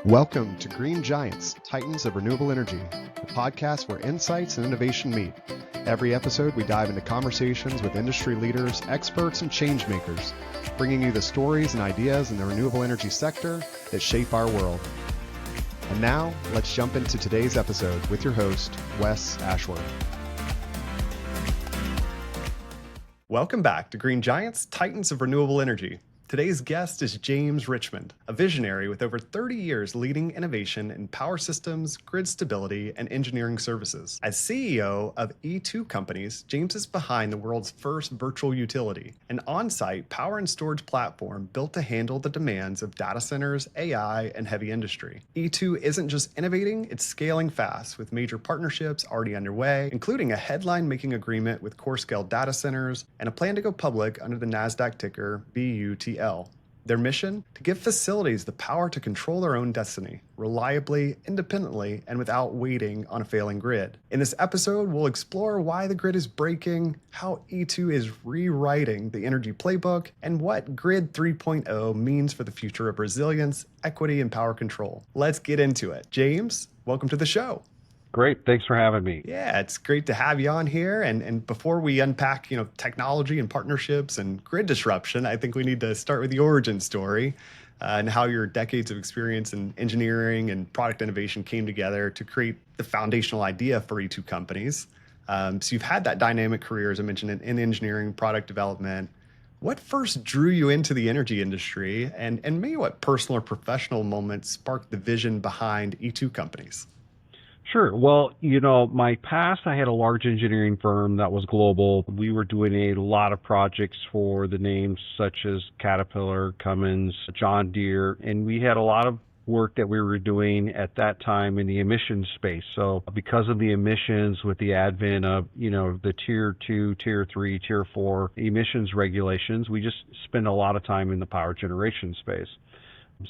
Welcome to Green Giants, Titans of Renewable Energy, the podcast where insights and innovation meet. Every episode, we dive into conversations with industry leaders, experts, and change makers, bringing you the stories and ideas in the renewable energy sector that shape our world. And now, let's jump into today's episode with your host, Wes Ashworth. Welcome back to Green Giants, Titans of Renewable Energy. Today's guest is James Richmond, a visionary with over 30 years leading innovation in power systems, grid stability, and engineering services. As CEO of e2Companies, James is behind the world's first virtual utility, an on-site power and storage platform built to handle the demands of data centers, AI, and heavy industry. E2 isn't just innovating, it's scaling fast with major partnerships already underway, including a headline-making agreement with core-scale data centers and a plan to go public under the NASDAQ ticker BUTL. Their mission? To give facilities the power to control their own destiny, reliably, independently, and without waiting on a failing grid. In this episode, we'll explore why the grid is breaking, how E2 is rewriting the energy playbook, and what Grid 3.0 means for the future of resilience, equity, and power control. Let's get into it. James, welcome to the show. Great. Thanks for having me. Yeah, it's great to have you on here. And before we unpack, technology and partnerships and grid disruption, I think we need to start with the origin story and how your decades of experience in engineering and product innovation came together to create the foundational idea for e2Companies. So you've had that dynamic career, as I mentioned, in engineering, product development. What first drew you into the energy industry, and maybe what personal or professional moments sparked the vision behind e2Companies? Sure. Well, my past, I had a large engineering firm that was global. We were doing a lot of projects for the names such as Caterpillar, Cummins, John Deere, and we had a lot of work that we were doing at that time in the emissions space. So because of the emissions with the advent of, the tier 2, tier 3, tier 4 emissions regulations, we just spent a lot of time in the power generation space.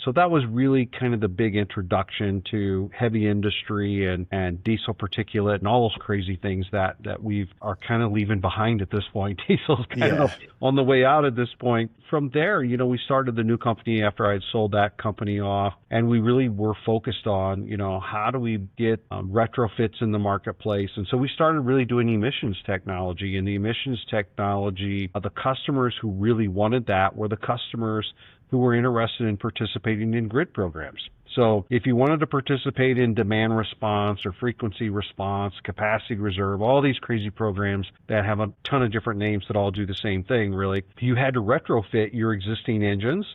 So that was really kind of the big introduction to heavy industry and diesel particulate and all those crazy things that we are kind of leaving behind at this point. Diesel's kind of on the way out at this point. From there, we started the new company after I had sold that company off, and we really were focused on, how do we get retrofits in the marketplace? And so we started really doing emissions technology, and the emissions technology, the customers who really wanted that were the customers who were interested in participating in grid programs. So if you wanted to participate in demand response or frequency response, capacity reserve, all these crazy programs that have a ton of different names that all do the same thing, really, you had to retrofit your existing engines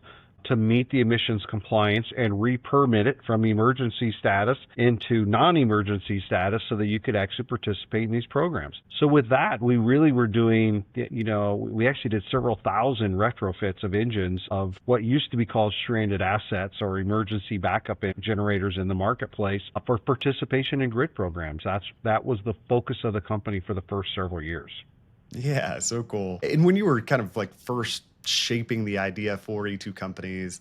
to meet the emissions compliance and re-permit it from emergency status into non-emergency status so that you could actually participate in these programs. So with that, we really were doing, we actually did several thousand retrofits of engines of what used to be called stranded assets or emergency backup generators in the marketplace for participation in grid programs. That was the focus of the company for the first several years. Yeah, so cool. And when you were kind of first shaping the idea for e2Companies,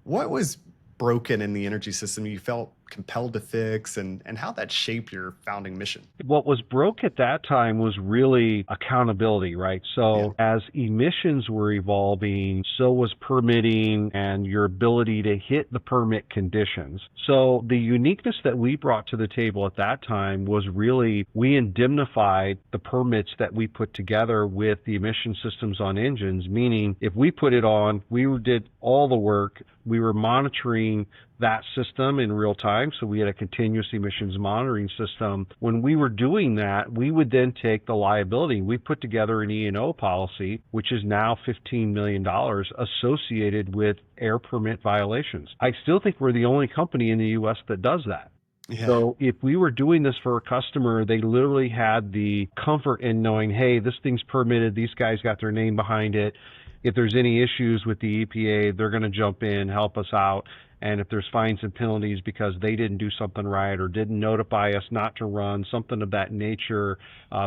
what was broken in the energy system you felt compelled to fix, and how that shaped your founding mission? What was broke at that time was really accountability, right? So as emissions were evolving, so was permitting and your ability to hit the permit conditions. So the uniqueness that we brought to the table at that time was really we indemnified the permits that we put together with the emission systems on engines, meaning if we put it on, we did all the work, we were monitoring that system in real time. So we had a continuous emissions monitoring system. When we were doing that, we would then take the liability. We put together an E&O policy, which is now $15 million associated with air permit violations. I still think we're the only company in the U.S. that does that. Yeah. So if we were doing this for a customer, they literally had the comfort in knowing, hey, this thing's permitted, these guys got their name behind it. If there's any issues with the EPA, they're going to jump in, help us out. And if there's fines and penalties because they didn't do something right or didn't notify us not to run, something of that nature,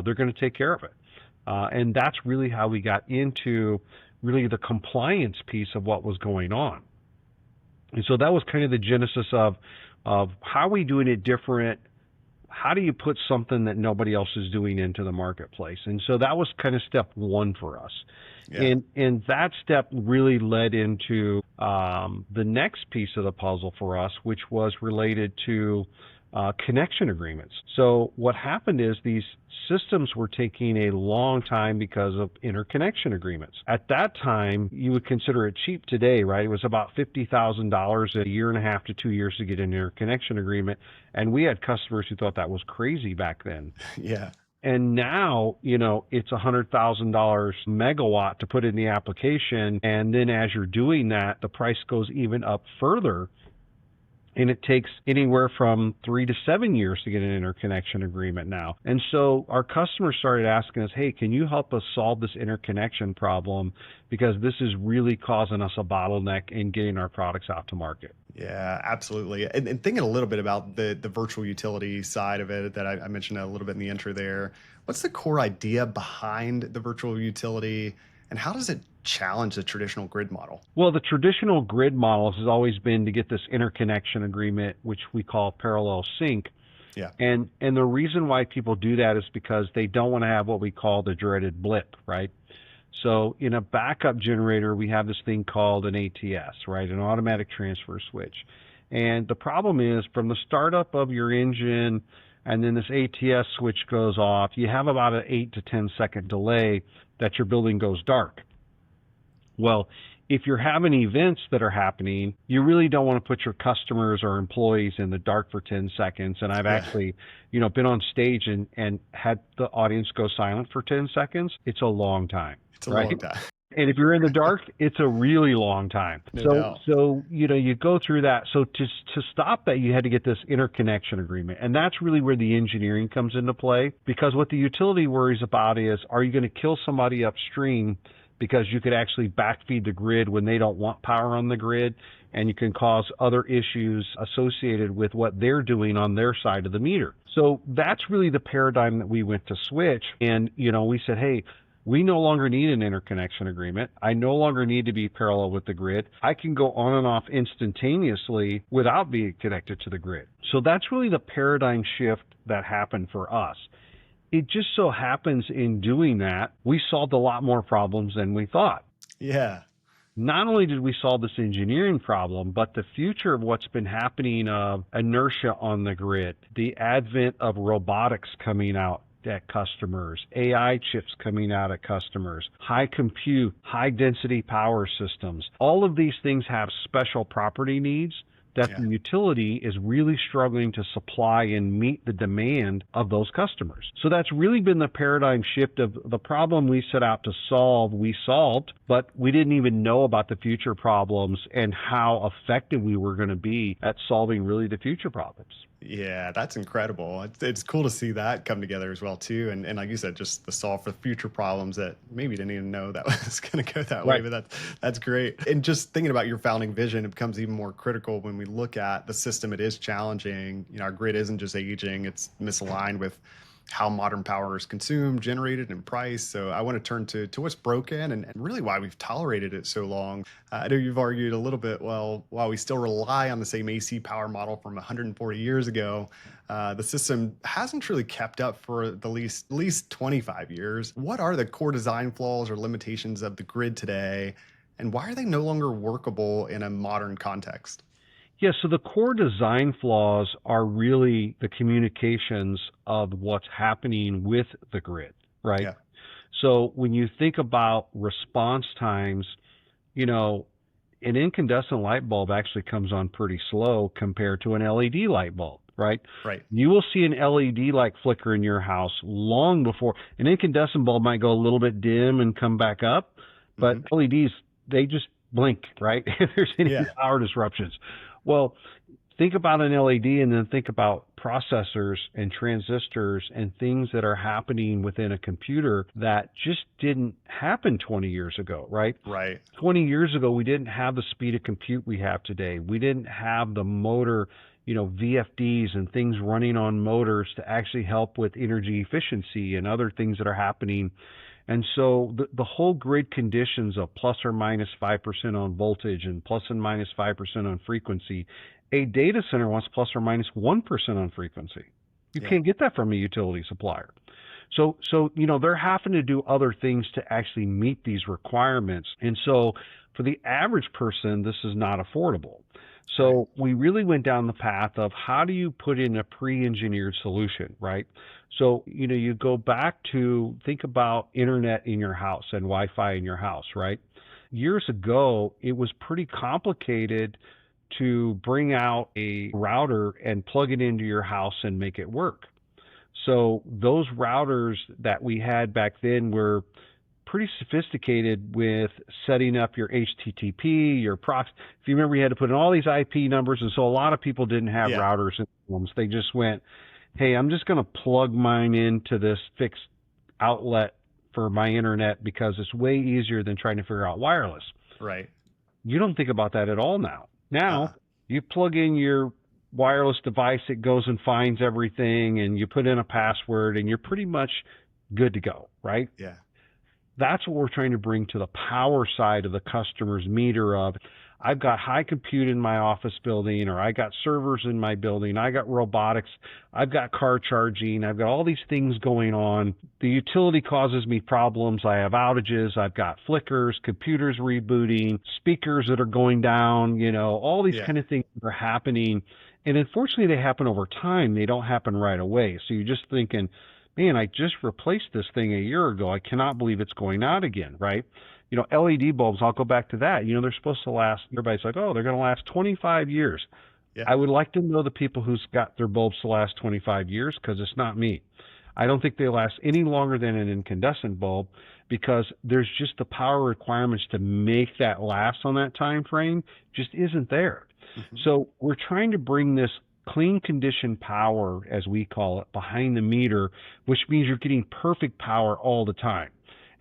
they're going to take care of it. And that's really how we got into really the compliance piece of what was going on. And so that was kind of the genesis of how are we doing it different how do you put something that nobody else is doing into the marketplace? And so that was kind of step one for us. Yeah. And that step really led into the next piece of the puzzle for us, which was related to connection agreements. So what happened is these systems were taking a long time because of interconnection agreements. At that time, you would consider it cheap today, right? It was about $50,000 a year and a half to 2 years to get an interconnection agreement. And we had customers who thought that was crazy back then. Yeah. And now, it's $100,000 megawatt to put in the application. And then as you're doing that, the price goes even up further. And it takes anywhere from 3 to 7 years to get an interconnection agreement now. And so our customers started asking us, hey, can you help us solve this interconnection problem? Because this is really causing us a bottleneck in getting our products out to market. Yeah, absolutely. And thinking a little bit about the virtual utility side of it that I mentioned a little bit in the intro there, what's the core idea behind the virtual utility and how does it challenge the traditional grid model? Well, the traditional grid model has always been to get this interconnection agreement, which we call parallel sync. Yeah. And the reason why people do that is because they don't want to have what we call the dreaded blip, right? So in a backup generator, we have this thing called an ATS, right? An automatic transfer switch. And the problem is from the startup of your engine and then this ATS switch goes off, you have about an 8 to 10 second delay that your building goes dark. Well, if you're having events that are happening, you really don't want to put your customers or employees in the dark for 10 seconds. And I've actually, been on stage and had the audience go silent for 10 seconds. It's a long time. It's a long time. And if you're in the dark, it's a really long time. No doubt. So you go through that. So to stop that, you had to get this interconnection agreement. And that's really where the engineering comes into play. Because what the utility worries about is, are you going to kill somebody upstream because you could actually backfeed the grid when they don't want power on the grid, and you can cause other issues associated with what they're doing on their side of the meter. So that's really the paradigm that we went to switch. And, we said, hey, we no longer need an interconnection agreement. I no longer need to be parallel with the grid. I can go on and off instantaneously without being connected to the grid. So that's really the paradigm shift that happened for us. It just so happens in doing that, we solved a lot more problems than we thought. Yeah. Not only did we solve this engineering problem, but the future of what's been happening of inertia on the grid, the advent of robotics coming out at customers, AI chips coming out at customers, high compute, high density power systems. All of these things have special property needs that the utility is really struggling to supply and meet the demand of those customers. So that's really been the paradigm shift of the problem we set out to solve, we solved, but we didn't even know about the future problems and how effective we were going to be at solving really the future problems. Yeah, that's incredible. It's cool to see that come together as well too. And like you said, just the solve for future problems that maybe didn't even know that was going to go that way, but that's great. And just thinking about your founding vision, it becomes even more critical when we look at the system. It is challenging. Our grid isn't just aging; it's misaligned with how modern power is consumed, generated, and priced. So I want to turn to what's broken and really why we've tolerated it so long. I know you've argued a little bit, well, while we still rely on the same AC power model from 140 years ago, the system hasn't truly kept up for at least 25 years. What are the core design flaws or limitations of the grid today, and why are they no longer workable in a modern context? Yeah, so the core design flaws are really the communications of what's happening with the grid, right? Yeah. So when you think about response times, an incandescent light bulb actually comes on pretty slow compared to an LED light bulb, right? Right. You will see an LED light flicker in your house long before an incandescent bulb might go a little bit dim and come back up, but LEDs, they just blink, right? If there's any power disruptions. Well, think about an LED and then think about processors and transistors and things that are happening within a computer that just didn't happen 20 years ago, right? Right. 20 years ago, we didn't have the speed of compute we have today. We didn't have the motor, VFDs and things running on motors to actually help with energy efficiency and other things that are happening. And so the whole grid conditions of plus or minus 5% on voltage and plus and minus 5% on frequency, a data center wants plus or minus 1% on frequency. You Yeah. can't get that from a utility supplier. So they're having to do other things to actually meet these requirements. And so for the average person, this is not affordable. Right. So we really went down the path of how do you put in a pre-engineered solution, right? So, you go back to think about internet in your house and Wi-Fi in your house, right? Years ago, it was pretty complicated to bring out a router and plug it into your house and make it work. So those routers that we had back then were pretty sophisticated with setting up your HTTP, your proxy. If you remember, you had to put in all these IP numbers, and so a lot of people didn't have Yeah. routers in homes. They just went, "Hey, I'm just going to plug mine into this fixed outlet for my internet because it's way easier than trying to figure out wireless." Right. You don't think about that at all now. Uh, Now, you plug in your wireless device, it goes and finds everything, and you put in a password, and you're pretty much good to go, right? yeah. That's what we're trying to bring to the power side of the customer's meter of, I've got high compute in my office building, or I got servers in my building, I got robotics, I've got car charging, I've got all these things going on. The utility causes me problems. I have outages, I've got flickers, computers rebooting, speakers that are going down, all these Yeah. kind of things that are happening. And unfortunately, they happen over time. They don't happen right away. So you're just thinking, man, I just replaced this thing a year ago. I cannot believe it's going out again, right? LED bulbs, I'll go back to that. They're supposed to last, everybody's like, oh, they're going to last 25 years. Yeah. I would like to know the people who's got their bulbs to last 25 years because it's not me. I don't think they last any longer than an incandescent bulb because there's just the power requirements to make that last on that time frame just isn't there. Hmm. So we're trying to bring this clean condition power, as we call it, behind the meter, which means you're getting perfect power all the time.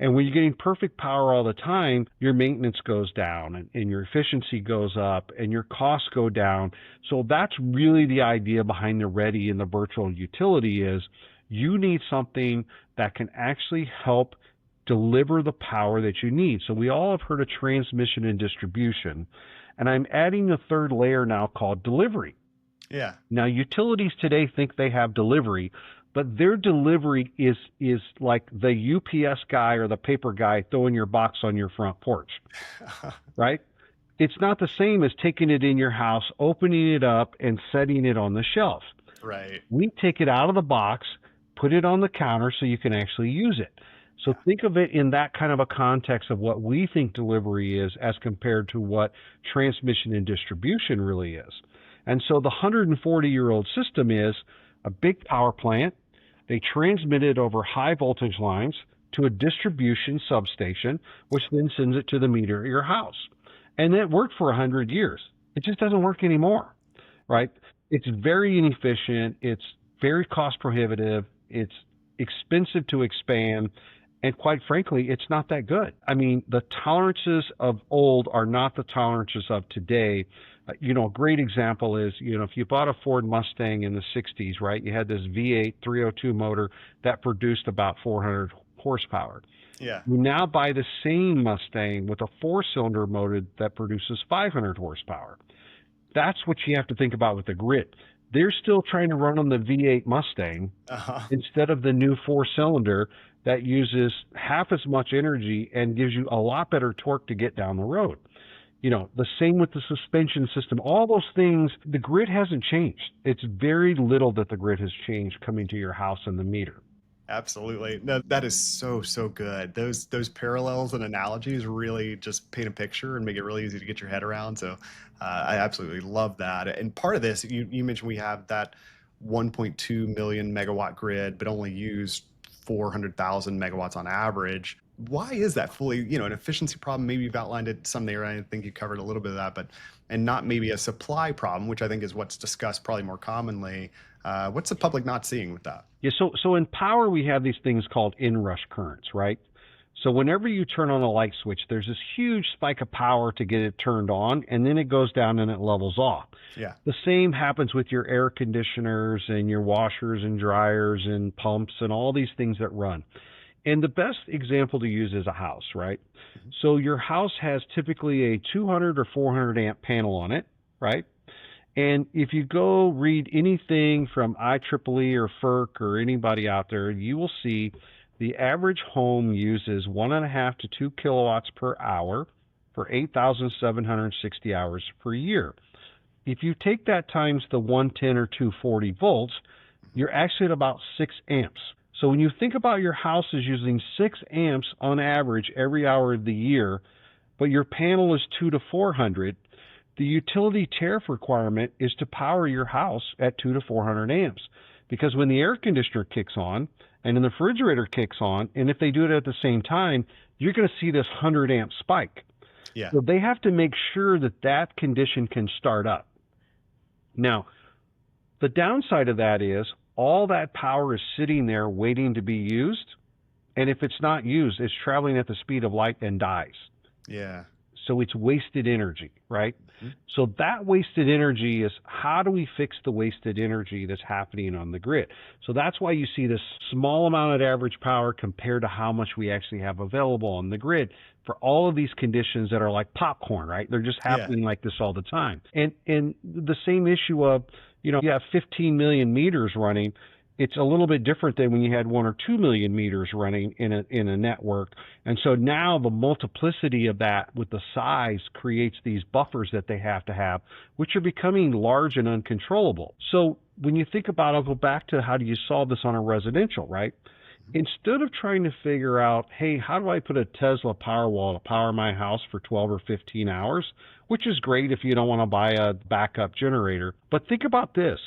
And when you're getting perfect power all the time, your maintenance goes down and your efficiency goes up and your costs go down. So that's really the idea behind the Ready and the virtual utility is you need something that can actually help deliver the power that you need. So we all have heard of transmission and distribution, and I'm adding a third layer now called delivery. Yeah. Now, utilities today think they have delivery, but their delivery is like the UPS guy or the paper guy throwing your box on your front porch, right? It's not the same as taking it in your house, opening it up, and setting it on the shelf. Right. We take it out of the box, put it on the counter so you can actually use it. So Yeah. think of it in that kind of a context of what we think delivery is as compared to what transmission and distribution really is. And so the 140-year-old system is a big power plant. They transmit it over high voltage lines to a distribution substation, which then sends it to the meter at your house. And it worked for 100 years. It just doesn't work anymore, right? It's very inefficient. It's very cost prohibitive. It's expensive to expand. And quite frankly, it's not that good. I mean, the tolerances of old are not the tolerances of today. A great example is, if you bought a Ford Mustang in the 60s, right, you had this V8 302 motor that produced about 400 horsepower. Yeah. You now buy the same Mustang with a four-cylinder motor that produces 500 horsepower. That's what you have to think about with the grid. They're still trying to run on the V8 Mustang Uh-huh. instead of the new four-cylinder that uses half as much energy and gives you a lot better torque to get down the road. The same with the suspension system. All those things, the grid hasn't changed. It's very little that the grid has changed coming to your house and the meter. Absolutely. No, that is so good. Those parallels and analogies really just paint a picture and make it really easy to get your head around. So I absolutely love that. And part of this, you mentioned we have that 1.2 million megawatt grid, but only use 400,000 megawatts on average. Why is that fully, an efficiency problem? Maybe you've outlined it some there. I think you covered a little bit of that, and not maybe a supply problem, which I think is what's discussed probably more commonly. What's the public not seeing with that? Yeah, so in power, we have these things called inrush currents, right? So whenever you turn on a light switch, there's this huge spike of power to get it turned on, and then it goes down and it levels off. Yeah. The same happens with your air conditioners and your washers and dryers and pumps and all these things that run. And the best example to use is a house, right? So your house has typically a 200 or 400 amp panel on it, right? And if you go read anything from IEEE or FERC or anybody out there, you will see the average home uses 1.5 to 2 kilowatts per hour for 8,760 hours per year. If you take that times the 110 or 240 volts, you're actually at about 6 amps. So when you think about your house is using 6 amps on average every hour of the year, but your panel is 2 to 400, the utility tariff requirement is to power your house at 2 to 400 amps. Because when the air conditioner kicks on and then the refrigerator kicks on, and if they do it at the same time, you're going to see this 100 amp spike. Yeah. So they have to make sure that that condition can start up. Now, the downside of that is all that power is sitting there waiting to be used. And if it's not used, it's traveling at the speed of light and dies. Yeah. So it's wasted energy, right? Mm-hmm. So that wasted energy is how do we fix the wasted energy that's happening on the grid? So that's why you see this small amount of average power compared to how much we actually have available on the grid for all of these conditions that are like popcorn, right? They're just happening like this all the time. And the same issue of, you have 15 million meters running. It's a little bit different than when you had 1 or 2 million meters running in a network. And so now the multiplicity of that with the size creates these buffers that they have to have, which are becoming large and uncontrollable. So when you think about it, I'll go back to how do you solve this on a residential, right? Instead of trying to figure out, hey, how do I put a Tesla Powerwall to power my house for 12 or 15 hours, which is great if you don't want to buy a backup generator. But think about this.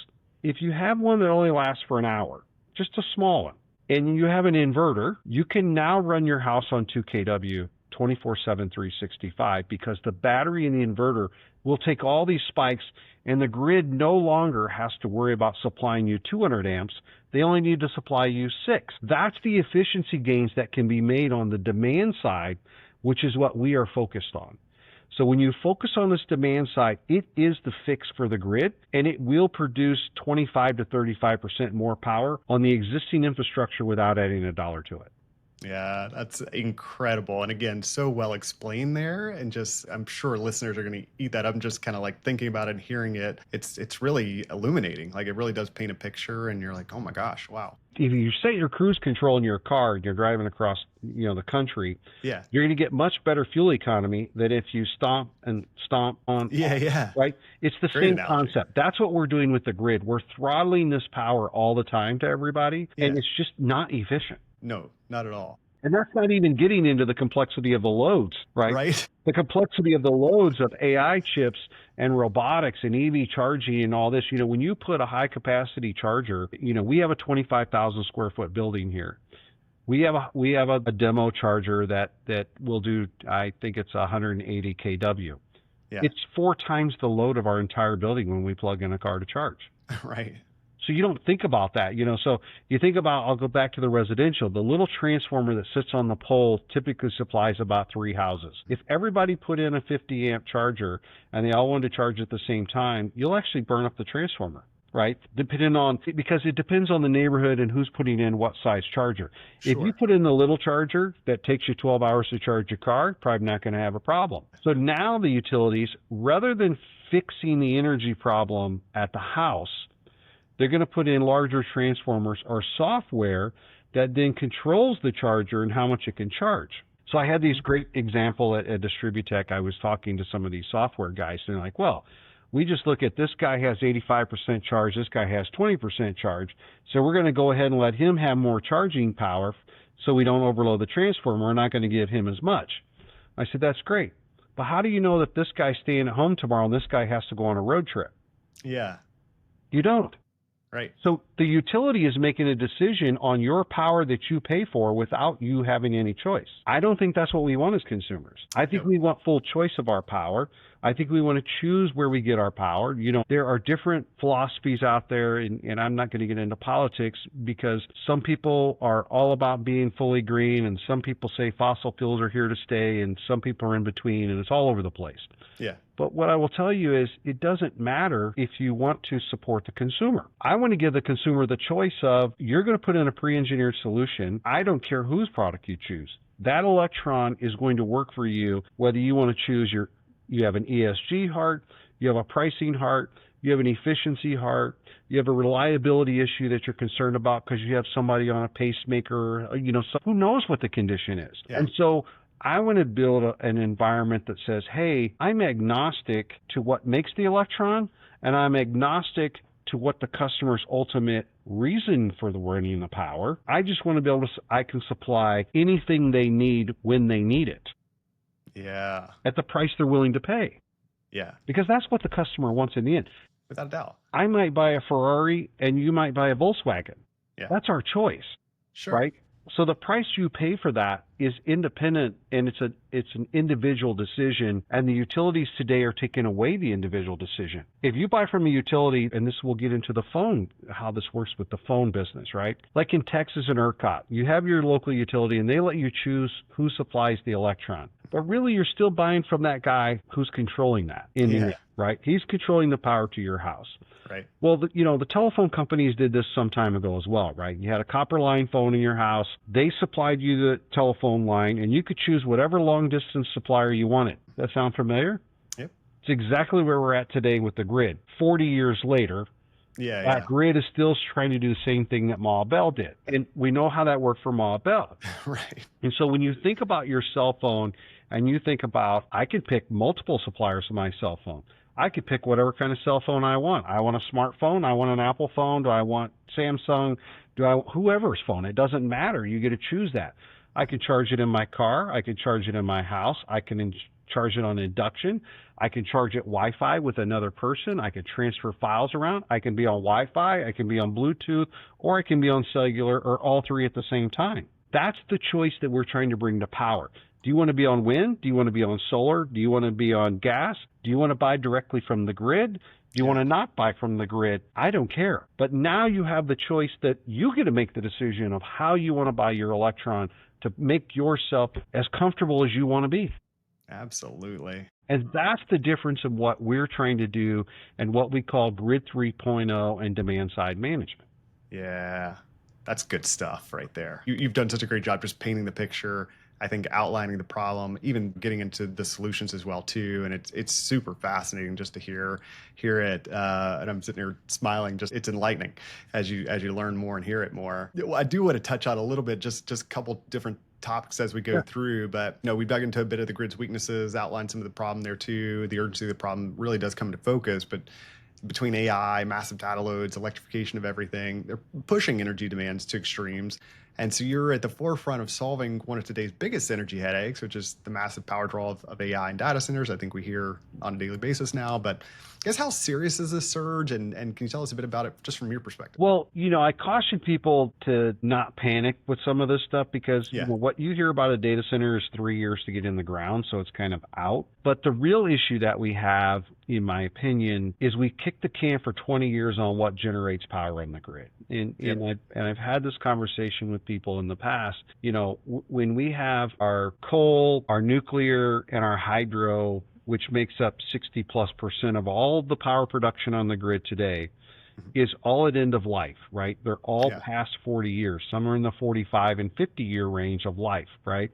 If you have one that only lasts for an hour, just a small one, and you have an inverter, you can now run your house on 2 kW 24/7, 365 because the battery in the inverter will take all these spikes and the grid no longer has to worry about supplying you 200 amps. They only need to supply you 6. That's the efficiency gains that can be made on the demand side, which is what we are focused on. So when you focus on this demand side, it is the fix for the grid, and it will produce 25 to 35% more power on the existing infrastructure without adding a dollar to it. Yeah, that's incredible. And again, so well explained there. And just, I'm sure listeners are going to eat that up and just kind of like thinking about it and hearing it. It's really illuminating. Like it really does paint a picture and you're like, oh my gosh, wow. If you set your cruise control in your car and you're driving across, the country, Yeah. you're going to get much better fuel economy than if you stomp on. Yeah. Right? It's the Great same analogy. concept. That's what we're doing with the grid. We're throttling this power all the time to everybody, and it's just not efficient. No, not at all. And that's not even getting into the complexity of the loads, right? Right. The complexity of the loads of AI chips and robotics and EV charging and all this. When you put a high capacity charger, we have a 25,000 square foot building here. We have a demo charger that will do, I think it's 180 kW. Yeah. It's 4 times the load of our entire building when we plug in a car to charge. Right. So you don't think about that, So you think about, I'll go back to the residential, the little transformer that sits on the pole typically supplies about 3 houses. If everybody put in a 50 amp charger and they all wanted to charge at the same time, you'll actually burn up the transformer, right? Because it depends on the neighborhood and who's putting in what size charger. Sure. If you put in the little charger that takes you 12 hours to charge your car, probably not going to have a problem. So now the utilities, rather than fixing the energy problem at the house, they're going to put in larger transformers or software that then controls the charger and how much it can charge. So I had these great example at Distributech. I was talking to some of these software guys, and they're like, well, we just look at this guy has 85% charge, this guy has 20% charge, so we're going to go ahead and let him have more charging power so we don't overload the transformer. We're not going to give him as much. I said, that's great. But how do you know that this guy's staying at home tomorrow and this guy has to go on a road trip? Yeah. You don't. Right. So the utility is making a decision on your power that you pay for without you having any choice. I don't think that's what we want as consumers. I think we want full choice of our power. I think we want to choose where we get our power. There are different philosophies out there, and I'm not going to get into politics because some people are all about being fully green, and some people say fossil fuels are here to stay, and some people are in between, and it's all over the place. Yeah. But what I will tell you is it doesn't matter if you want to support the consumer. I want to give the consumer the choice of, you're going to put in a pre-engineered solution. I don't care whose product you choose. That electron is going to work for you, whether you want to choose you have an ESG heart, you have a pricing heart, you have an efficiency heart, you have a reliability issue that you're concerned about because you have somebody on a pacemaker, so who knows what the condition is. Yeah. And so I want to build an environment that says, hey, I'm agnostic to what makes the electron, and I'm agnostic to what the customer's ultimate reason for the running the power. I just want to be able to, I can supply anything they need when they need it. Yeah. At the price they're willing to pay. Yeah. Because that's what the customer wants in the end. Without a doubt. I might buy a Ferrari and you might buy a Volkswagen. Yeah. That's our choice. Sure. Right? So the price you pay for that is independent, and it's an individual decision, and the utilities today are taking away the individual decision. If you buy from a utility, and this will get into the phone, how this works with the phone business, right? Like in Texas and ERCOT, you have your local utility and they let you choose who supplies the electron. But really you're still buying from that guy who's controlling that in the end, right? He's controlling the power to your house. Right. Well, the telephone companies did this some time ago as well, right? You had a copper line phone in your house. They supplied you the telephone line, and you could choose whatever long-distance supplier you wanted. That sound familiar? Yep. It's exactly where we're at today with the grid. 40 years later, that grid is still trying to do the same thing that Ma Bell did. And we know how that worked for Ma Bell. Right. And so when you think about your cell phone and you think about, I could pick multiple suppliers for my cell phone. I could pick whatever kind of cell phone I want. I want a smartphone. I want an Apple phone. Do I want Samsung? Whoever's phone? It doesn't matter. You get to choose that. I can charge it in my car. I can charge it in my house. I can charge it on induction. I can charge it Wi-Fi with another person. I can transfer files around. I can be on Wi-Fi. I can be on Bluetooth, or I can be on cellular, or all three at the same time. That's the choice that we're trying to bring to power. Do you want to be on wind? Do you want to be on solar? Do you want to be on gas? Do you want to buy directly from the grid? Do you want to not buy from the grid? I don't care. But now you have the choice that you get to make the decision of how you want to buy your electron to make yourself as comfortable as you want to be. Absolutely. And that's the difference in what we're trying to do and what we call Grid 3.0 and demand side management. Yeah, that's good stuff right there. You've done such a great job just painting the picture, I think outlining the problem, even getting into the solutions as well too. And it's super fascinating just to hear it. And I'm sitting here smiling. Just it's enlightening as you learn more and hear it more. I do want to touch on a little bit, just a couple different topics as we go through, but we dug into a bit of the grid's weaknesses, outlined some of the problem there too. The urgency of the problem really does come into focus, but between AI, massive data loads, electrification of everything, they're pushing energy demands to extremes. And so you're at the forefront of solving one of today's biggest energy headaches, which is the massive power draw of AI and data centers. I think we hear on a daily basis now, but I guess how serious is this surge? And can you tell us a bit about it just from your perspective? Well, I caution people to not panic with some of this stuff because what you hear about a data center is 3 years to get in the ground, so it's kind of out. But the real issue that we have, in my opinion, is we kicked the can for 20 years on what generates power in the grid. And I've had this conversation with people in the past. When we have our coal, our nuclear, and our hydro, which makes up 60+% of all the power production on the grid today, is all at end of life, right? They're all past 40 years. Some are in the 45 and 50-year range of life, right?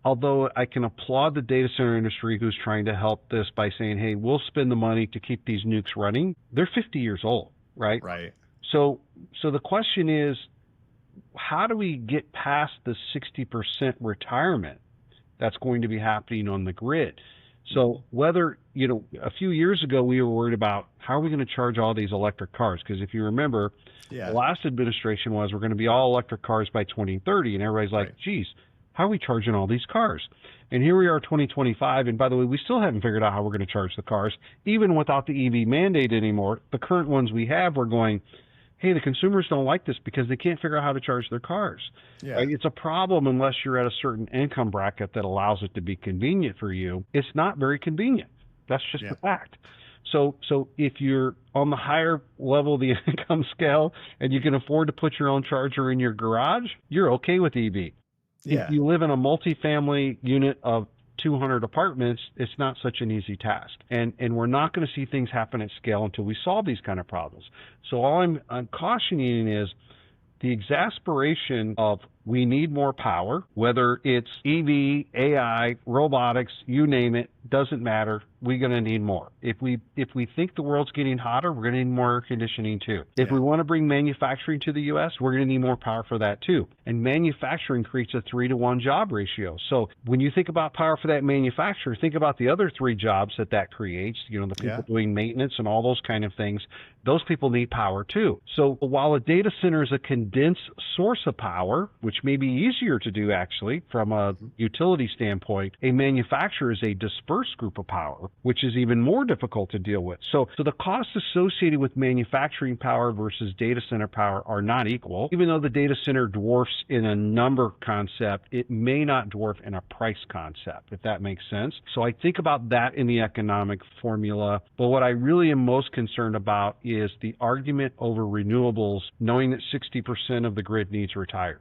Although I can applaud the data center industry who's trying to help this by saying, hey, we'll spend the money to keep these nukes running. They're 50 years old, right? Right. So the question is, how do we get past the 60% retirement that's going to be happening on the grid? So whether, a few years ago, we were worried about how are we going to charge all these electric cars? Because if you remember, the last administration was we're going to be all electric cars by 2030. And everybody's like, geez, how are we charging all these cars? And here we are 2025. And by the way, we still haven't figured out how we're going to charge the cars. Even without the EV mandate anymore, the current ones we have, we're going, hey, the consumers don't like this because they can't figure out how to charge their cars. Yeah. Right? It's a problem unless you're at a certain income bracket that allows it to be convenient for you. It's not very convenient. That's just the fact. So if you're on the higher level of the income scale and you can afford to put your own charger in your garage, you're okay with EV. Yeah. If you live in a multifamily unit of 200 apartments, it's not such an easy task. And we're not going to see things happen at scale until we solve these kind of problems. So all I'm cautioning is the exasperation of We need more power, whether it's EV, AI, robotics, you name it, doesn't matter. We're going to need more. If we think the world's getting hotter, we're going to need more air conditioning too. If Yeah. we want to bring manufacturing to the U.S., we're going to need more power for that too. And manufacturing creates a 3-to-1 job ratio. So when you think about power for that manufacturer, think about the other 3 jobs that creates, the people Yeah. doing maintenance and all those kind of things. Those people need power too. So while a data center is a condensed source of power, which may be easier to do actually from a utility standpoint, a manufacturer is a dispersed group of power, which is even more difficult to deal with. So the costs associated with manufacturing power versus data center power are not equal. Even though the data center dwarfs in a number concept, it may not dwarf in a price concept, if that makes sense. So I think about that in the economic formula. But what I really am most concerned about is the argument over renewables, knowing that 60% of the grid needs retired.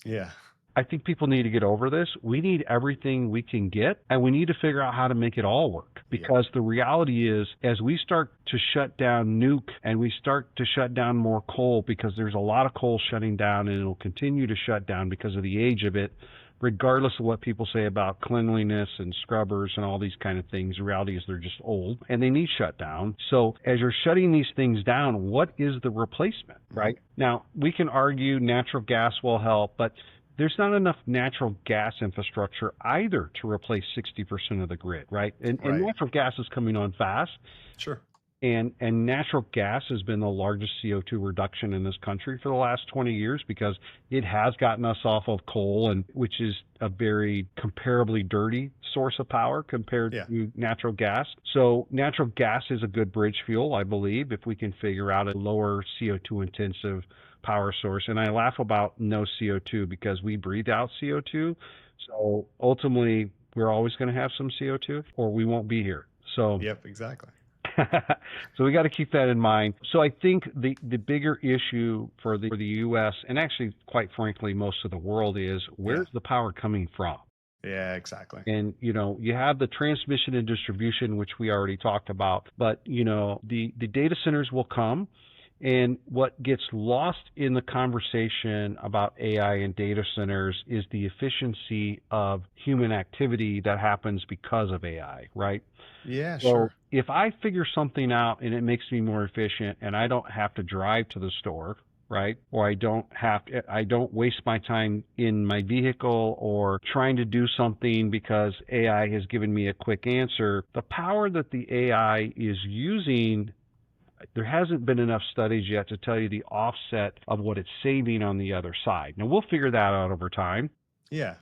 Yeah. I think people need to get over this. We need everything we can get, and we need to figure out how to make it all work. Because the reality is, as we start to shut down nuke and we start to shut down more coal, because there's a lot of coal shutting down and it'll continue to shut down because of the age of it, regardless of what people say about cleanliness and scrubbers and all these kind of things, the reality is they're just old and they need shut down. So as you're shutting these things down, what is the replacement, right? Now, we can argue natural gas will help, but there's not enough natural gas infrastructure either to replace 60% of the grid, right? And natural gas is coming on fast. Sure. And natural gas has been the largest CO2 reduction in this country for the last 20 years because it has gotten us off of coal, and which is a very comparably dirty source of power compared to natural gas. So natural gas is a good bridge fuel, I believe, if we can figure out a lower CO2 intensive power source. And I laugh about no CO2 because we breathe out CO2. So ultimately, we're always going to have some CO2 or we won't be here. So Yep, exactly. So we got to keep that in mind. So I think the bigger issue for the U.S. and actually, quite frankly, most of the world is where's the power coming from? Yeah, exactly. And, you have the transmission and distribution, which we already talked about, but, the data centers will come. And what gets lost in the conversation about AI and data centers is the efficiency of human activity that happens because of AI, right? Yeah, So sure. if I figure something out and it makes me more efficient and I don't have to drive to the store, right? Or I don't waste my time in my vehicle or trying to do something because AI has given me a quick answer. The power that the AI is using, there hasn't been enough studies yet to tell you the offset of what it's saving on the other side. Now, we'll figure that out over time. Yeah.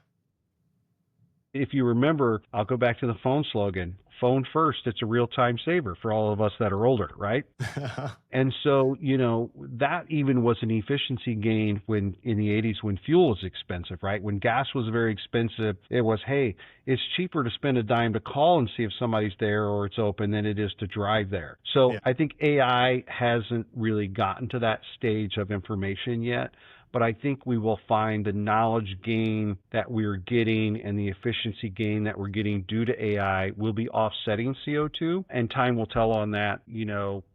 If you remember, I'll go back to the phone slogan, phone first, it's a real time saver for all of us that are older, right? And so, that even was an efficiency gain when in the 80s when fuel was expensive, right? When gas was very expensive, it was, hey, it's cheaper to spend a dime to call and see if somebody's there or it's open than it is to drive there. So I think AI hasn't really gotten to that stage of information yet. But I think we will find the knowledge gain that we're getting and the efficiency gain that we're getting due to AI will be offsetting CO2. And time will tell on that,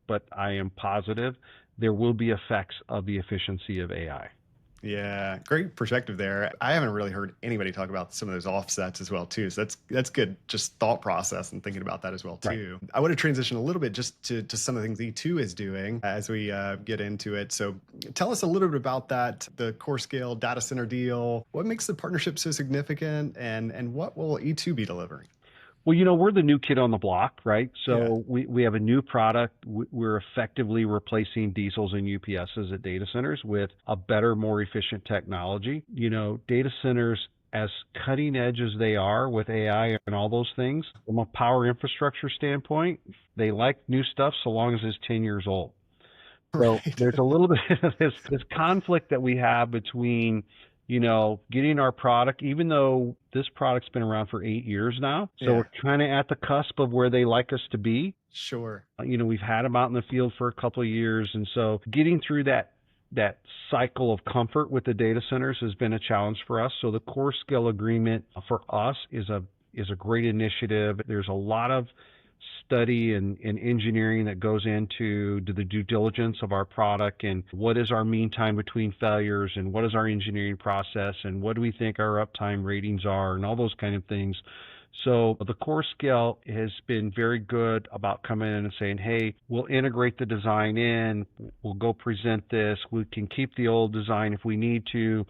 but I am positive there will be effects of the efficiency of AI. Yeah, great perspective there. I haven't really heard anybody talk about some of those offsets as well too. So that's good, just thought process and thinking about that as well too. Right. I want to transition a little bit just to some of the things E2 is doing as we get into it. So tell us a little bit about that, the core scale data center deal. What makes the partnership so significant, and what will E2 be delivering? Well, we're the new kid on the block, right? So we have a new product. We're effectively replacing diesels and UPSs at data centers with a better, more efficient technology. Data centers, as cutting edge as they are with AI and all those things, from a power infrastructure standpoint, they like new stuff so long as it's 10 years old. So there's a little bit of this conflict that we have between getting our product, even though this product's been around for 8 years now. So we're kind of at the cusp of where they like us to be. Sure. We've had them out in the field for a couple of years. And so getting through that cycle of comfort with the data centers has been a challenge for us. So the core scale agreement for us is a great initiative. There's a lot of study and engineering that goes into the due diligence of our product, and what is our mean time between failures, and what is our engineering process, and what do we think our uptime ratings are, and all those kind of things. So the core scale has been very good about coming in and saying, hey, we'll integrate the design in, we'll go present this, we can keep the old design if we need to,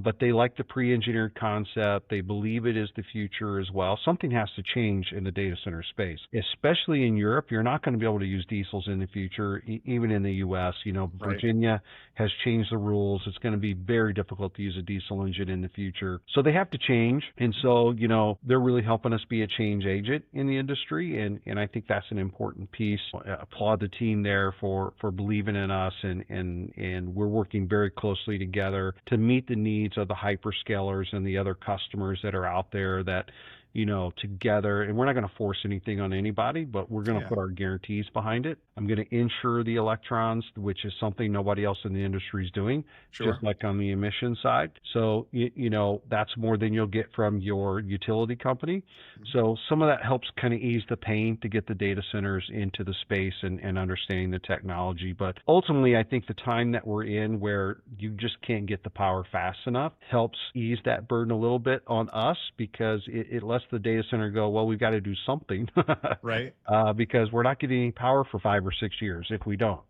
but they like the pre-engineered concept. They believe it is the future as well. Something has to change in the data center space, especially in Europe. You're not going to be able to use diesels in the future, even in the U.S. Right. Virginia has changed the rules. It's going to be very difficult to use a diesel engine in the future. So they have to change. And so, they're really helping us be a change agent in the industry. And I think that's an important piece. I applaud the team there for believing in us. And we're working very closely together to meet the needs of the hyperscalers and the other customers that are out there that, together, and we're not going to force anything on anybody, but we're going to put our guarantees behind it. I'm going to insure the electrons, which is something nobody else in the industry is doing, just like on the emission side. So, that's more than you'll get from your utility company. So some of that helps kind of ease the pain to get the data centers into the space and understanding the technology. But ultimately, I think the time that we're in where you just can't get the power fast enough helps ease that burden a little bit on us, because it lets the data center go, well, we've got to do something, Right. because we're not getting any power for 5 or 6 years if we don't.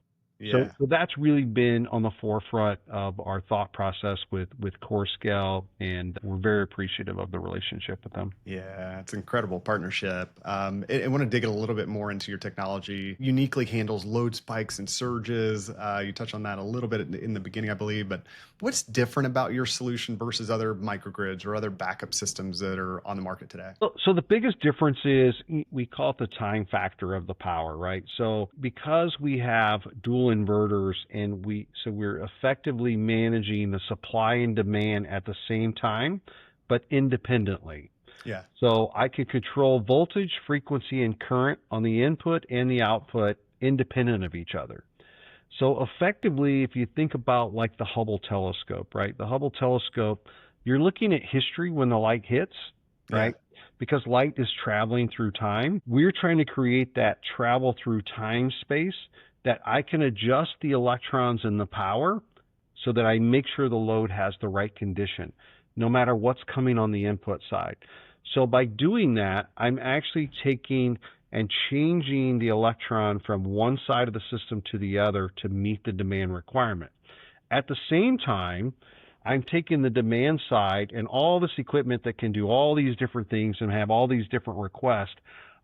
Yeah. So that's really been on the forefront of our thought process with CoreScale, and we're very appreciative of the relationship with them. Yeah, it's an incredible partnership. I want to dig a little bit more into your technology. Uniquely handles load spikes and surges. You touched on that a little bit in the beginning, I believe, but what's different about your solution versus other microgrids or other backup systems that are on the market today? So the biggest difference is we call it the time factor of the power, right? So because we have dual inverters and we're effectively managing the supply and demand at the same time, but independently. Yeah. So I can control voltage, frequency, and current on the input and the output independent of each other. So effectively, if you think about like the Hubble telescope, right? The Hubble telescope, you're looking at history when the light hits, right? Yeah. Because light is traveling through time. We're trying to create that travel through time space that I can adjust the electrons and the power so that I make sure the load has the right condition, no matter what's coming on the input side. So by doing that, I'm actually taking and changing the electron from one side of the system to the other to meet the demand requirement. At the same time, I'm taking the demand side and all this equipment that can do all these different things and have all these different requests.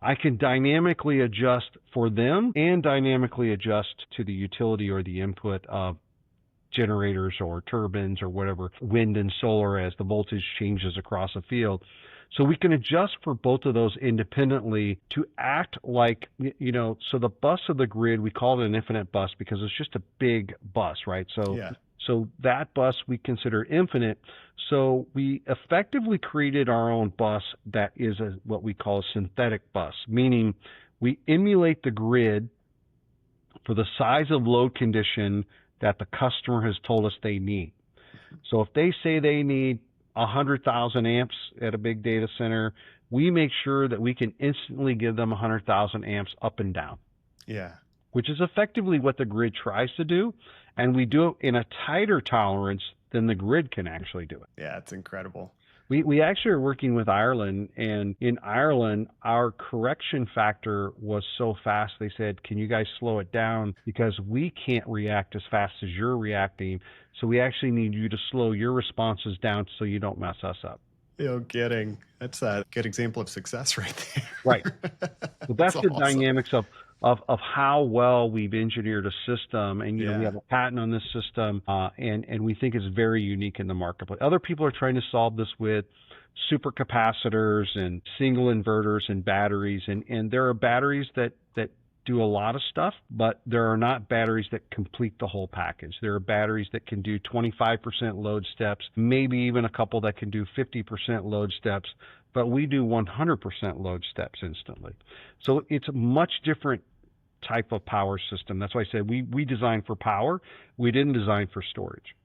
I can dynamically adjust for them and dynamically adjust to the utility or the input of generators or turbines or whatever, wind and solar, as the voltage changes across a field. So we can adjust for both of those independently to act like, so the bus of the grid, we call it an infinite bus because it's just a big bus, right? So that bus we consider infinite. So we effectively created our own bus that is what we call a synthetic bus, meaning we emulate the grid for the size of load condition that the customer has told us they need. So if they say they need 100,000 amps at a big data center, we make sure that we can instantly give them 100,000 amps up and down. Yeah. Which is effectively what the grid tries to do. And we do it in a tighter tolerance than the grid can actually do it. Yeah, it's incredible. We actually are working with Ireland, and in Ireland, our correction factor was so fast, they said, can you guys slow it down? Because we can't react as fast as you're reacting. So we actually need you to slow your responses down so you don't mess us up. No kidding. That's a good example of success right there. Right. So that's the awesome dynamics of how well we've engineered a system, and we have a patent on this system, and we think it's very unique in the marketplace. Other people are trying to solve this with supercapacitors and single inverters and batteries, and there are batteries that do a lot of stuff, but there are not batteries that complete the whole package. There are batteries that can do 25% load steps, maybe even a couple that can do 50% load steps, but we do 100% load steps instantly. So it's a much different type of power system. That's why I said we designed for power. We didn't design for storage.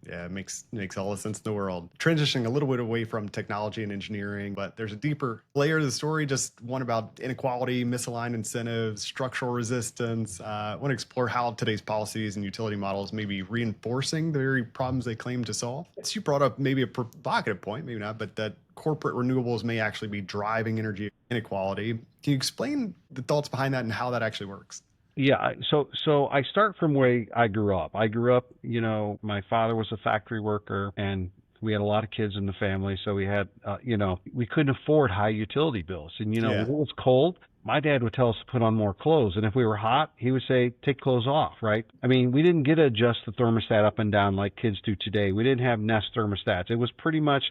Yeah, it makes all the sense in the world. Transitioning a little bit away from technology and engineering, but there's a deeper layer to the story, just one about inequality, misaligned incentives, structural resistance. I want to explore how today's policies and utility models may be reinforcing the very problems they claim to solve. So you brought up maybe a provocative point, maybe not, but that corporate renewables may actually be driving energy inequality. Can you explain the thoughts behind that and how that actually works? Yeah, so I start from where I grew up. I grew up, my father was a factory worker, and we had a lot of kids in the family, so we had, we couldn't afford high utility bills. And when Yeah, it was cold, my dad would tell us to put on more clothes, and if we were hot, he would say take clothes off, right? I mean, we didn't get to adjust the thermostat up and down like kids do today. We didn't have Nest thermostats. It was pretty much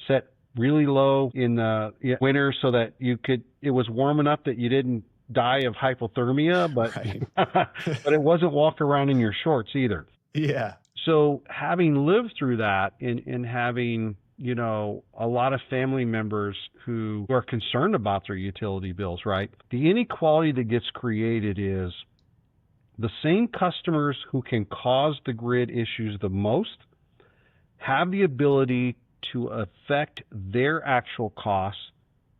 set really low in the winter so that it was warm enough that you didn't die of hypothermia, but right. but it wasn't walk around in your shorts either. Yeah, So having lived through that and having, a lot of family members who are concerned about their utility bills, right? The inequality that gets created is the same customers who can cause the grid issues the most have the ability to affect their actual costs,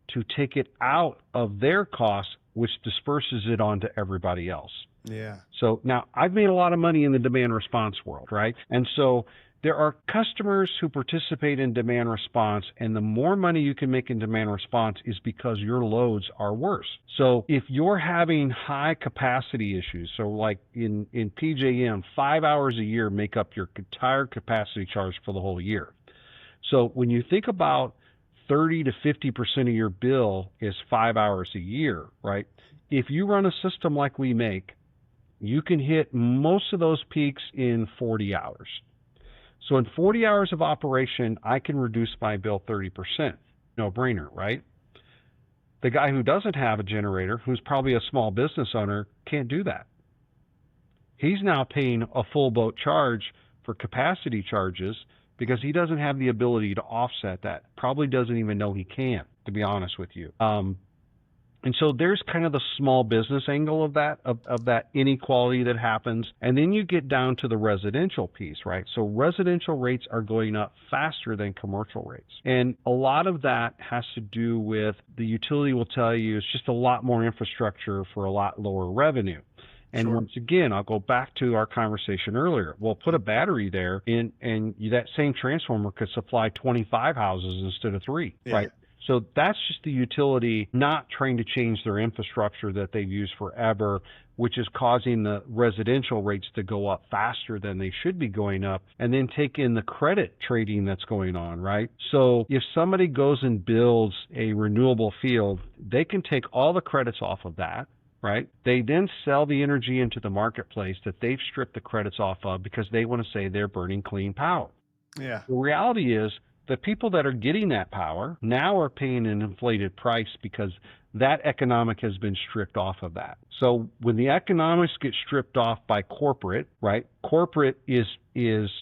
to take it out of their costs, which disperses it onto everybody else. yeah, So now I've made a lot of money in the demand response world, right? And so there are customers who participate in demand response, and the more money you can make in demand response is because your loads are worse. So if you're having high capacity issues, so like in PJM, 5 hours a year make up your entire capacity charge for the whole year. So when you think about 30 to 50% of your bill is 5 hours a year, right? If you run a system like we make, you can hit most of those peaks in 40 hours. So in 40 hours of operation, I can reduce my bill 30%. No brainer, right? The guy who doesn't have a generator, who's probably a small business owner, can't do that. He's now paying a full boat charge for capacity charges because he doesn't have the ability to offset that. Probably doesn't even know he can, to be honest with you. And so there's kind of the small business angle of that inequality that happens. And then you get down to the residential piece, right? So residential rates are going up faster than commercial rates. And a lot of that has to do with the utility will tell you it's just a lot more infrastructure for a lot lower revenue. And sure. once again, I'll go back to our conversation earlier. We'll put a battery there, and that same transformer could supply 25 houses instead of 3, Yeah, right? So that's just the utility not trying to change their infrastructure that they've used forever, which is causing the residential rates to go up faster than they should be going up, and then take in the credit trading that's going on, right? So if somebody goes and builds a renewable field, they can take all the credits off of that, right? They then sell the energy into the marketplace that they've stripped the credits off of because they want to say they're burning clean power. yeah, The reality is the people that are getting that power now are paying an inflated price because that economic has been stripped off of that. So when the economics get stripped off by corporate, right? Corporate is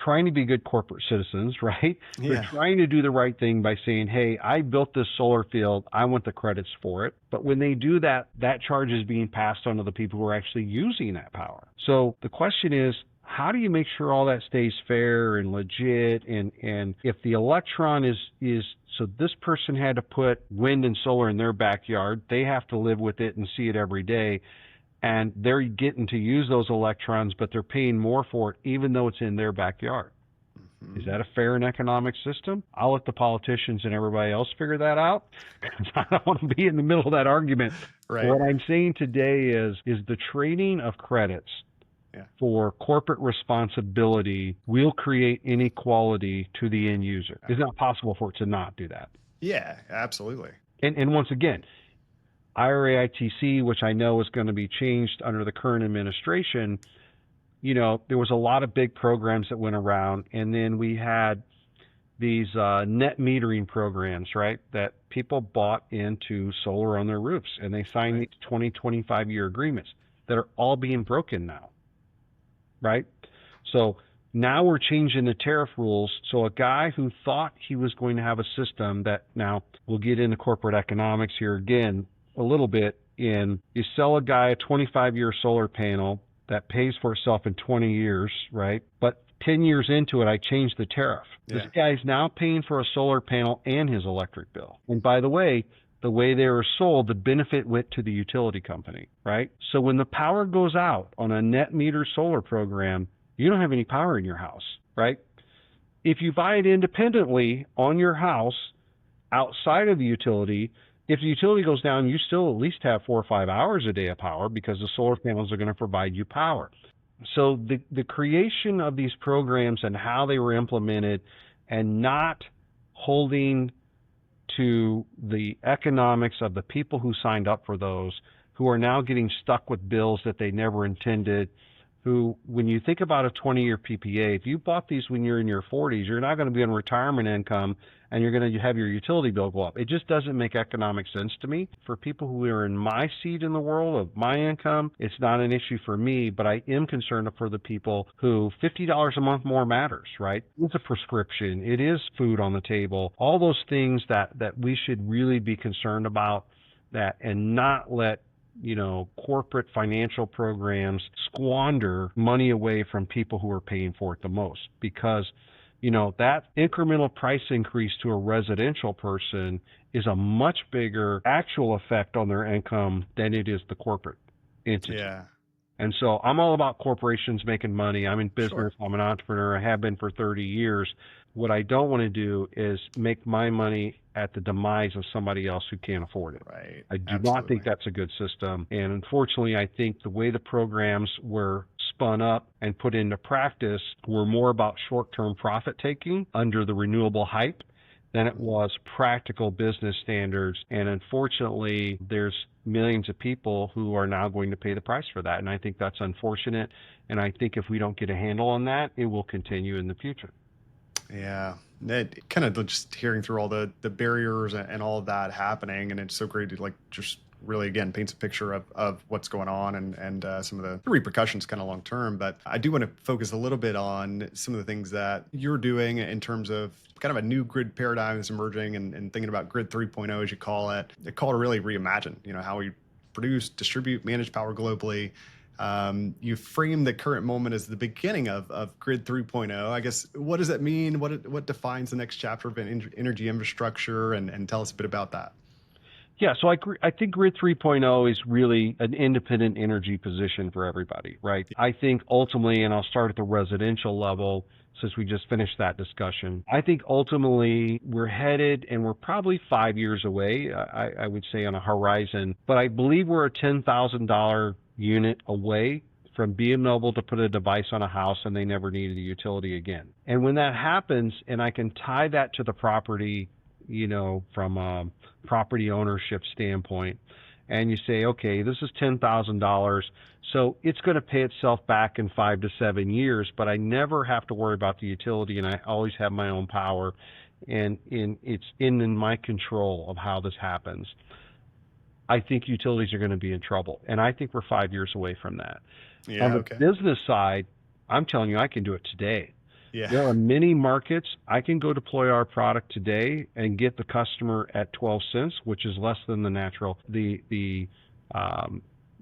trying to be good corporate citizens, right? They're yeah, trying to do the right thing by saying, hey, I built this solar field. I want the credits for it. But when they do that, that charge is being passed on to the people who are actually using that power. So the question is, how do you make sure all that stays fair and legit? And if the electron is so this person had to put wind and solar in their backyard, they have to live with it and see it every day. And they're getting to use those electrons, but they're paying more for it, even though it's in their backyard. Is that a fair and economic system? I'll let the politicians and everybody else figure that out. I don't want to be in the middle of that argument. right. What I'm saying today is the trading of credits for corporate responsibility will create inequality to the end user. It's not possible for it to not do that. Yeah, absolutely. And once again, IRA ITC, which I know is going to be changed under the current administration, there was a lot of big programs that went around, and then we had these net metering programs, right, that people bought into solar on their roofs, and they signed these 20, 25-year agreements that are all being broken now. Right? So now we're changing the tariff rules. So a guy who thought he was going to have a system that, now we'll get into corporate economics here again a little bit, you sell a guy a 25-year solar panel that pays for itself in 20 years, right? But 10 years into it, I changed the tariff. This Yeah. guy's now paying for a solar panel and his electric bill. And by the way they were sold, the benefit went to the utility company, right? So when the power goes out on a net meter solar program, you don't have any power in your house, right? If you buy it independently on your house outside of the utility, if the utility goes down, you still at least have 4 or 5 hours a day of power because the solar panels are going to provide you power. So the creation of these programs and how they were implemented and not holding to the economics of the people who signed up for those, who are now getting stuck with bills that they never intended, who, when you think about a 20-year PPA, if you bought these when you're in your 40s, you're not going to be on retirement income and you're going to have your utility bill go up. It just doesn't make economic sense to me. For people who are in my seat in the world of my income, it's not an issue for me, but I am concerned for the people who $50 a month more matters, right? It's a prescription. It is food on the table. All those things that we should really be concerned about that and not let corporate financial programs squander money away from people who are paying for it the most, because that incremental price increase to a residential person is a much bigger actual effect on their income than it is the corporate entity. Yeah. And so I'm all about corporations making money. I'm in business. Sure. I'm an entrepreneur. I have been for 30 years. What I don't want to do is make my money at the demise of somebody else who can't afford it. Right. I do Absolutely. not think that's a good system. And unfortunately, I think the way the programs were spun up and put into practice were more about short-term profit taking under the renewable hype than it was practical business standards. And unfortunately, there's millions of people who are now going to pay the price for that. And I think that's unfortunate. And I think if we don't get a handle on that, it will continue in the future. Yeah. It kind of just hearing through all the barriers and all of that happening. And it's so great to just really, again, paints a picture of what's going on and some of the repercussions kind of long term. But I do want to focus a little bit on some of the things that you're doing in terms of kind of a new grid paradigm that's emerging and thinking about grid 3.0, as you call it. They call it really reimagine, how we produce, distribute, manage power globally. You frame the current moment as the beginning of Grid 3.0. I guess, what does that mean? What defines the next chapter of energy infrastructure? And tell us a bit about that. Yeah, so I think Grid 3.0 is really an independent energy position for everybody, right? I think ultimately, and I'll start at the residential level, since we just finished that discussion, I think ultimately we're headed, and we're probably 5 years away, I would say on a horizon, but I believe we're a $10,000 unit away from being able to put a device on a house and they never needed a utility again. And when that happens, and I can tie that to the property, from a property ownership standpoint, and you say, okay, this is $10,000, so it's going to pay itself back in 5 to 7 years, but I never have to worry about the utility, and I always have my own power, and it's in my control of how this happens. I think utilities are going to be in trouble, and I think we're 5 years away from that. Yeah, On the okay. business side, I'm telling you, I can do it today. Yeah. There are many markets. I can go deploy our product today and get the customer at 12 cents, which is less than the natural,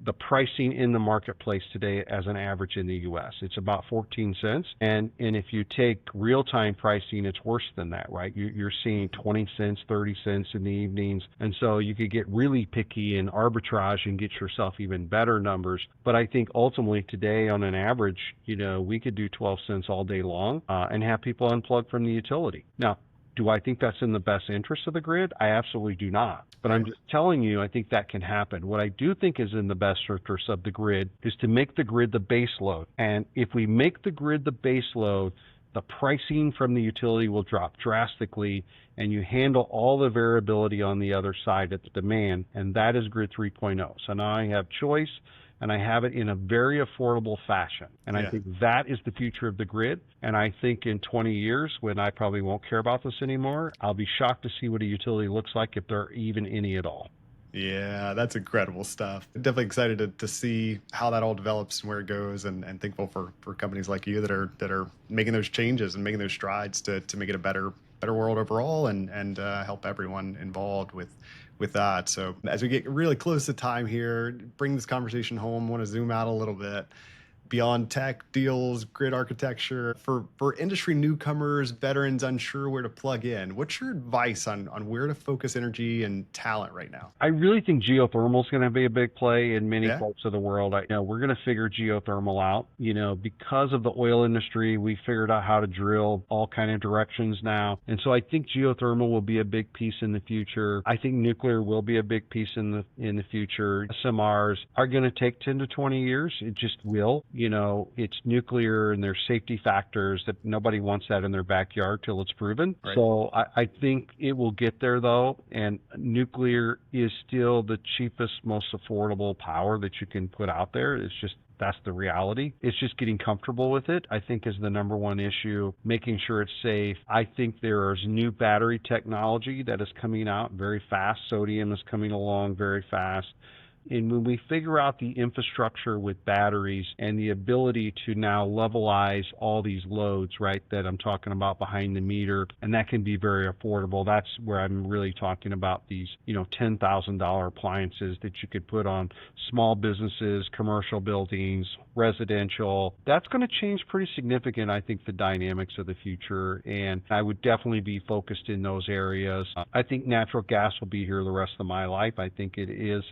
the pricing in the marketplace today as an average in the U.S. It's about 14 cents. And if you take real-time pricing, it's worse than that, right? You're seeing 20 cents, 30 cents in the evenings. And so you could get really picky in arbitrage and get yourself even better numbers. But I think ultimately today on an average, we could do 12 cents all day long and have people unplug from the utility. Now, do I think that's in the best interest of the grid? I absolutely do not. But I'm just telling you, I think that can happen. What I do think is in the best interest of the grid is to make the grid the base load. And if we make the grid the base load, the pricing from the utility will drop drastically, and you handle all the variability on the other side at the demand, and that is Grid 3.0. So now I have choice, and I have it in a very affordable fashion. And I think that is the future of the grid. And I think in 20 years, when I probably won't care about this anymore, I'll be shocked to see what a utility looks like, if there are even any at all. Yeah, that's incredible stuff. Definitely excited to see how that all develops and where it goes, and thankful for companies like you that are making those changes and making those strides to make it a better world overall and help everyone involved with that. So as we get really close to time here, bring this conversation home, want to zoom out a little bit. beyond tech deals, grid architecture. For industry newcomers, veterans unsure where to plug in, what's your advice on where to focus energy and talent right now? I really think geothermal is going to be a big play in many Yeah. parts of the world. We're going to figure geothermal out. Because of the oil industry, we figured out how to drill all kind of directions now. And so I think geothermal will be a big piece in the future. I think nuclear will be a big piece in the future. SMRs are going to take 10 to 20 years. It just will. It's nuclear and there's safety factors that nobody wants that in their backyard till it's proven. Right. So I think it will get there though. And nuclear is still the cheapest, most affordable power that you can put out there. That's the reality. It's just getting comfortable with it, I think, is the number one issue, making sure it's safe. I think there is new battery technology that is coming out very fast. Sodium is coming along very fast. And when we figure out the infrastructure with batteries and the ability to now levelize all these loads, right, that I'm talking about behind the meter, and that can be very affordable. That's where I'm really talking about these, $10,000 appliances that you could put on small businesses, commercial buildings, residential. That's going to change pretty significant, I think, the dynamics of the future. And I would definitely be focused in those areas. I think natural gas will be here the rest of my life. I think it is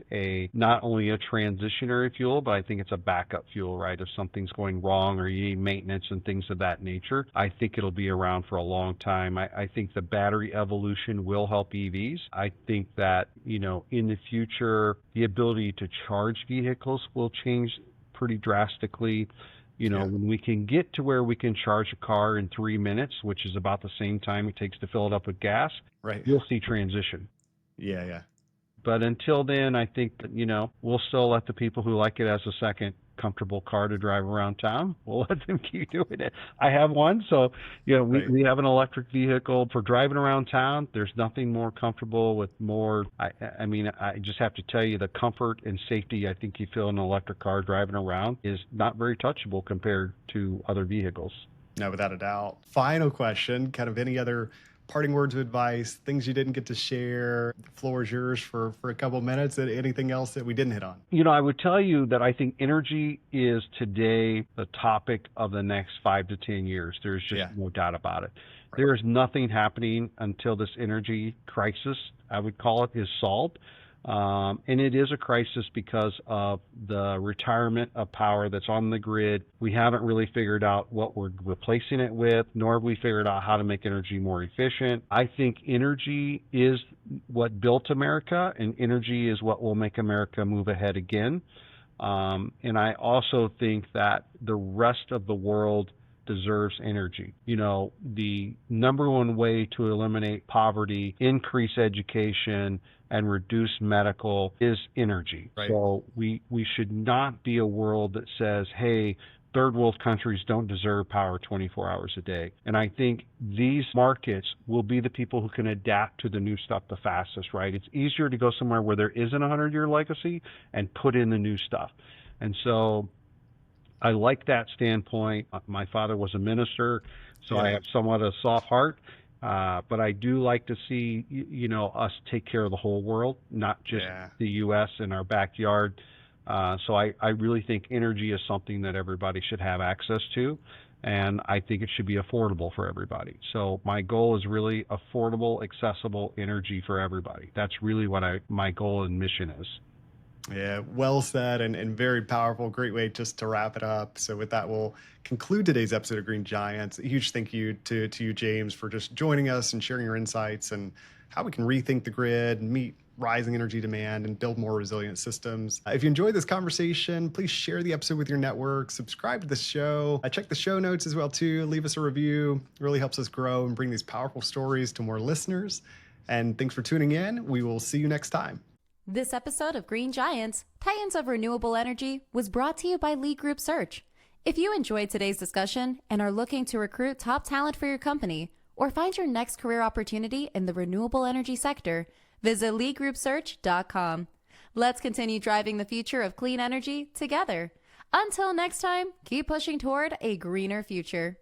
not only a transitionary fuel, but I think it's a backup fuel, right? If something's going wrong or you need maintenance and things of that nature, I think it'll be around for a long time. I think the battery evolution will help EVs. I think that, in the future, the ability to charge vehicles will change pretty drastically. When we can get to where we can charge a car in 3 minutes, which is about the same time it takes to fill it up with gas, Right. you'll see transition. Yeah. But until then, I think that, we'll still let the people who like it as a second comfortable car to drive around town, we'll let them keep doing it. I have one, so Right. we have an electric vehicle for driving around town. There's nothing more comfortable with more. I just have to tell you, the comfort and safety I think you feel in an electric car driving around is not very touchable compared to other vehicles. No, without a doubt. Final question, kind of any other parting words of advice, things you didn't get to share? The floor is yours for a couple minutes. Anything else that we didn't hit on? I would tell you that I think energy is today the topic of the next 5 to 10 years. There's just no doubt about it. Right. There is nothing happening until this energy crisis, I would call it, is solved. And it is a crisis because of the retirement of power that's on the grid. We haven't really figured out what we're replacing it with, nor have we figured out how to make energy more efficient. I think energy is what built America, and energy is what will make America move ahead again. And I also think that the rest of the world deserves energy. The number one way to eliminate poverty, increase education, and reduce medical is energy. Right. So we should not be a world that says, hey, third world countries don't deserve power 24 hours a day. And I think these markets will be the people who can adapt to the new stuff the fastest, right? It's easier to go somewhere where there isn't a 100-year legacy and put in the new stuff. And so I like that standpoint. My father was a minister, so I have somewhat a soft heart. But I do like to see, us take care of the whole world, not just the U.S. and our backyard. So I really think energy is something that everybody should have access to, and I think it should be affordable for everybody. So my goal is really affordable, accessible energy for everybody. That's really what my goal and mission is. Yeah, well said and very powerful. Great way just to wrap it up. So with that, we'll conclude today's episode of Green Giants. A huge thank you to you, James, for just joining us and sharing your insights and how we can rethink the grid and meet rising energy demand and build more resilient systems. If you enjoyed this conversation, please share the episode with your network, subscribe to the show. Check the show notes as well too. Leave us a review. It really helps us grow and bring these powerful stories to more listeners. And thanks for tuning in. We will see you next time. This episode of Green Giants, Titans of Renewable Energy, was brought to you by Lee Group Search. If you enjoyed today's discussion and are looking to recruit top talent for your company or find your next career opportunity in the renewable energy sector, visit leegroupsearch.com. Let's continue driving the future of clean energy together. Until next time, keep pushing toward a greener future.